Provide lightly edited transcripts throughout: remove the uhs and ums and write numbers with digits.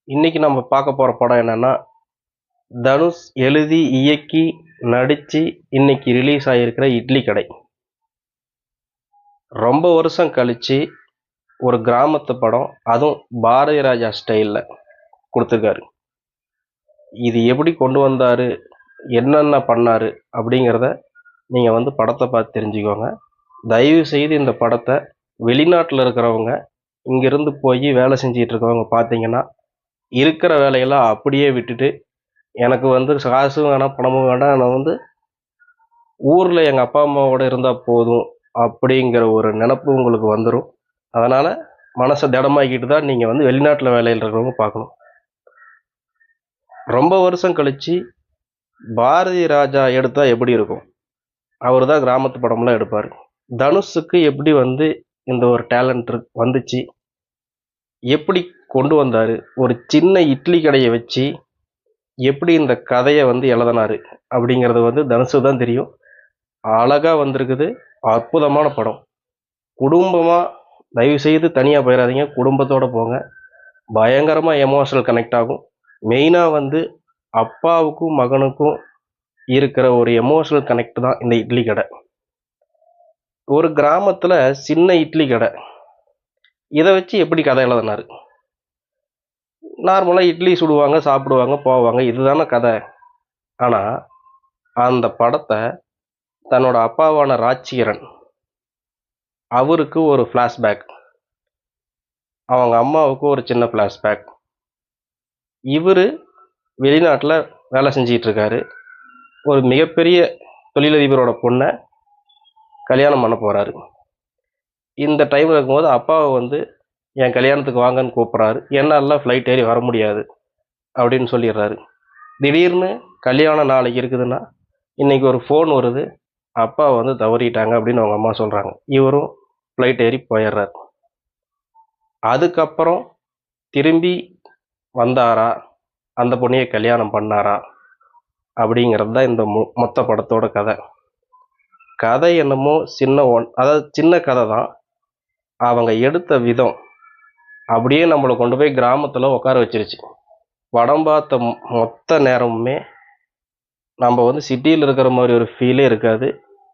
இன்னைக்கு நம்ம பார்க்க போற படம் என்னன்னா, தனுஷ் எழுதி, இயக்கி, நடிச்சு இன்னைக்கு ரிலீஸ் ஆகியிருக்கிற இட்லி கடை. ரொம்ப வருஷம் கழிச்சு ஒரு கிராமத்து படம், அதுவும் பாரதி ராஜா ஸ்டைல்ல கொடுத்துருக்காரு. இது எப்படி கொண்டு வந்தாரு, என்னென்ன பண்ணாரு அப்படிங்கிறத நீங்க படத்தை பார்த்து தெரிஞ்சுக்கோங்க. தயவு செய்து இந்த படத்தை வெளிநாட்டில் இருக்கிறவங்க இங்கிருந்து போய் வேலை செஞ்சிட்டு இருக்கவங்க பார்த்தீங்கன்னா, இருக்கிற வேலையெல்லாம் அப்படியே விட்டுட்டு, எனக்கு காசும் வேணாம், பணமும் வேண்டாம், நான் ஊரில் எங்கள் அப்பா அம்மாவோட இருந்தால் போதும் அப்படிங்கிற ஒரு நினப்பு உங்களுக்கு வந்துடும். அதனால் மனசை திடமாக்கிட்டு தான் நீங்கள் வெளிநாட்டில் வேலையில் இருக்கிறவங்க பார்க்கணும். ரொம்ப வருஷம் கழித்து பாரதி ராஜா எடுத்தால் எப்படி இருக்கும்? அவர் தான் கிராமத்து படம்லாம் எடுப்பார். தனுஷுக்கு எப்படி இந்த ஒரு டேலண்ட் வந்துச்சு, எப்படி கொண்டு வந்தார், ஒரு சின்ன இட்லி கடையை வச்சு எப்படி இந்த கதையை எழுதினாரு அப்படிங்கிறது தனுஷு தான் தெரியும். அழகாக வந்திருக்குது, அற்புதமான படம். குடும்பமாக தயவு செய்து தனியாக போயிடாதீங்க, குடும்பத்தோடு போங்க. பயங்கரமாக எமோஷனல் கனெக்ட் ஆகும். மெயினாக அப்பாவுக்கும் மகனுக்கும் இருக்கிற ஒரு எமோஷனல் கனெக்ட் தான் இந்த இட்லி கடை. ஒரு கிராமத்தில் சின்ன இட்லி கடை, இதை வச்சு எப்படி கதை எழுதினாரு? நார்மலாக இட்லி சுடுவாங்க, சாப்பிடுவாங்க, போவாங்க, இதுதானே கதை. ஆனால் அந்த படத்தை தன்னோட அப்பாவான ராஜ்கிரண், அவருக்கு ஒரு ஃப்ளாஷ்பேக், அவங்க அம்மாவுக்கு ஒரு சின்ன ஃப்ளாஷ்பேக். இவர் வெளிநாட்டில் வேலை செஞ்சிகிட்டு இருக்காரு. ஒரு மிகப்பெரிய தொழிலதிபரோட பொண்ணை கல்யாணம் பண்ண போகிறாரு. இந்த டைமில் இருக்கும்போது அப்பாவை என் கல்யாணத்துக்கு வாங்கன்னு கூப்பிட்றாரு. என்னாலாம் ஃப்ளைட் ஏறி வர முடியாது அப்படின்னு சொல்லிடுறாரு. திடீர்னு கல்யாணம் நாளைக்கு இருக்குதுன்னா இன்றைக்கி ஒரு ஃபோன் வருது, அப்பா தவறிட்டாங்க அப்படின்னு அவங்க அம்மா சொல்கிறாங்க. இவரும் ஃப்ளைட் ஏறி போயிடுறாரு. அதுக்கப்புறம் திரும்பி வந்தாரா, அந்த பொண்ணையை கல்யாணம் பண்ணாரா அப்படிங்கிறது தான் இந்த மொத்த படத்தோட கதை. கதை என்னமோ அதாவது சின்ன கதை தான். அவங்க எடுத்த விதம் அப்படியே நம்மளை கொண்டு போய் கிராமத்தில் உட்கார வச்சிருச்சு. படம் பார்த்த மொத்த நேரமுமே நம்ம சிட்டியில் இருக்கிற மாதிரி ஒரு ஃபீலே இருக்காது.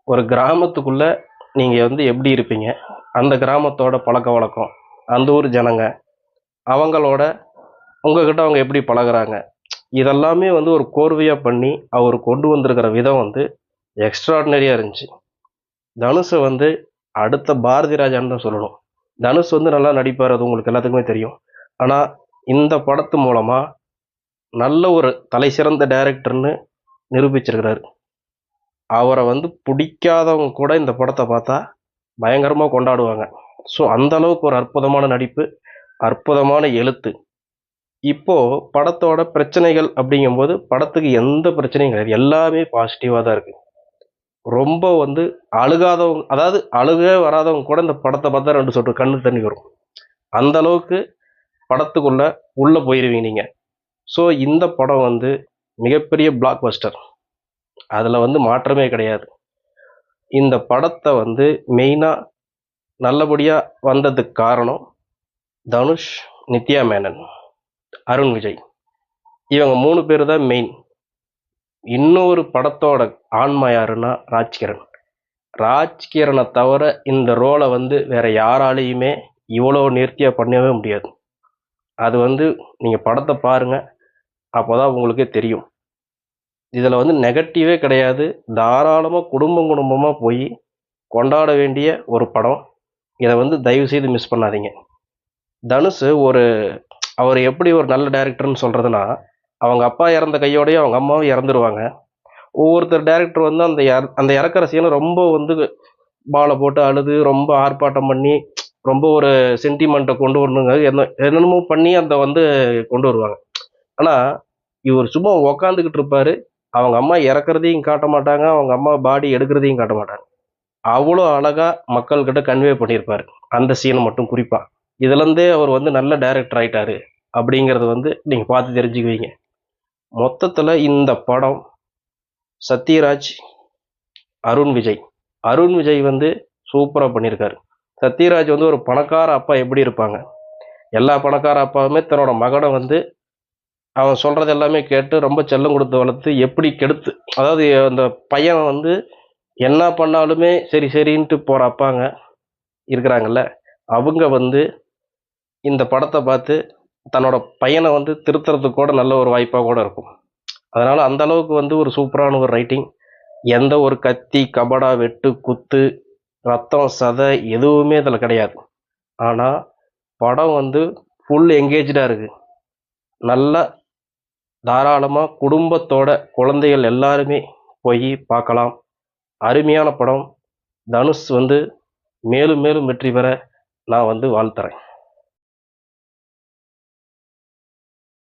ஒரு கிராமத்துக்குள்ளே நீங்கள் எப்படி இருப்பீங்க, அந்த கிராமத்தோட பழக்க வழக்கம், அந்த ஊர் ஜனங்க, அவங்களோட உங்ககிட்ட அவங்க எப்படி பழகுறாங்க, இதெல்லாமே ஒரு கோர்வையாக பண்ணி அவர் கொண்டு வந்திருக்கிற விதம் எக்ஸ்ட்ராடினரியாக இருந்துச்சு. தனுஷை அடுத்த பாரதி ராஜான்னு தான் சொல்லணும். தனுஷ் நல்லா நடிப்பார், அது உங்களுக்கு எல்லாத்துக்குமே தெரியும். ஆனால் இந்த படத்து மூலமாக நல்ல ஒரு தலை சிறந்த டைரக்டர்னு நிரூபிச்சிருக்கிறாரு. அவரை பிடிக்காதவங்க கூட இந்த படத்தை பார்த்தா பயங்கரமாக கொண்டாடுவாங்க. ஸோ அந்தளவுக்கு ஒரு அற்புதமான நடிப்பு, அற்புதமான எழுத்து. இப்போது படத்தோட பிரச்சனைகள் அப்படிங்கும்போது படத்துக்கு எந்த பிரச்சனையும் கிடையாது, எல்லாமே பாசிட்டிவாக தான் இருக்குது. ரொம்ப அழுகாதவங்க, அதாவது அழுகவே வராதவங்க கூட இந்த படத்தை பார்த்தா 2 சொட்டு கண்ணு தண்ணி வரும். அந்த அளவுக்கு படத்துக்குள்ள உள்ளே போயிடுவீங்க நீங்கள். ஸோ இந்த படம் மிகப்பெரிய பிளாக் பஸ்டர், அதில் மாற்றமே கிடையாது. இந்த படத்தை மெயினாக நல்லபடியாக வந்ததுக்கு காரணம் தனுஷ், நித்யா மேனன், அருண் விஜய், இவங்க 3 பேர் தான் மெயின். இன்னொரு படத்தோட ஆன்மா யாருன்னா ராஜ்கிரண். ராஜ்கிரனை தவிர இந்த ரோலை வேற யாராலையுமே இவ்வளோ நேர்த்தியாக பண்ணவே முடியாது. அது நீங்கள் படத்தை பாருங்கள், அப்போ தான் உங்களுக்கே தெரியும். இதில் நெகட்டிவே கிடையாது. தாராளமாக குடும்பமாக போய் கொண்டாட வேண்டிய ஒரு படம். இதை தயவு செய்து மிஸ் பண்ணாதீங்க. தனுஷ் அவர் எப்படி ஒரு நல்ல டைரக்டர்னு சொல்கிறதுனா, அவங்க அப்பா இறந்த கையோடையே அவங்க அம்மாவும் இறந்துருவாங்க. ஒவ்வொருத்தர் டைரக்டர் அந்த இறக்குற சீனை ரொம்ப பாலை போட்டு அழுது ரொம்ப ஆர்ப்பாட்டம் பண்ணி ரொம்ப ஒரு சென்டிமெண்ட்டை கொண்டு வரணுங்க, என்னென்னமோ பண்ணி அந்த கொண்டு வருவாங்க. ஆனால் இவர் சும்மா உக்காந்துக்கிட்டு இருப்பார். அவங்க அம்மா இறக்குறதையும் காட்ட மாட்டாங்க, அவங்க அம்மா பாடி எடுக்கிறதையும் காட்ட மாட்டாங்க. அவ்வளோ அழகாக மக்கள்கிட்ட கன்வே பண்ணியிருப்பார் அந்த சீனை மட்டும் குறிப்பாக. இதுலேருந்தே அவர் நல்ல டைரக்டர் ஆகிட்டார் அப்படிங்கிறது நீங்கள் பார்த்து தெரிஞ்சுக்குவீங்க. மொத்தத்தில் இந்த படம் சத்யராஜ், அருண் விஜய் சூப்பராக பண்ணியிருக்காரு. சத்யராஜ் ஒரு பணக்கார அப்பா எப்படி இருப்பாங்க, எல்லா பணக்கார அப்பாவுமே தன்னோட மகனை அவன் சொல்கிறது எல்லாமே கேட்டு ரொம்ப செல்லம் கொடுத்து வளர்த்து எப்படி கெடுத்து, அதாவது அந்த பையன் வந்து என்ன பண்ணாலுமே சரி சரின்ட்டு போகிற அப்பாங்க இருக்கிறாங்கல்ல, அவங்க வந்து இந்த படத்தை பார்த்து தன்னோட பையனை வந்து திருத்துறதுக்கு கூட நல்ல ஒரு வாய்ப்பாக கூட இருக்கும். அதனால் அந்த அளவுக்கு வந்து ஒரு சூப்பரான ஒரு ரைட்டிங். எந்த ஒரு கத்தி கபடா வெட்டு குத்து ரத்தம் சதை எதுவுமே இதில் கிடையாது. ஆனால் படம் வந்து ஃபுல் எங்கேஜாக இருக்குது. நல்லா தாராளமாக குடும்பத்தோட குழந்தைகள் எல்லாருமே போய் பார்க்கலாம். அருமையான படம். தனுஷ் வந்து மேலும் மேலும் வெற்றி பெற நான் வந்து வாழ்த்துறேன்.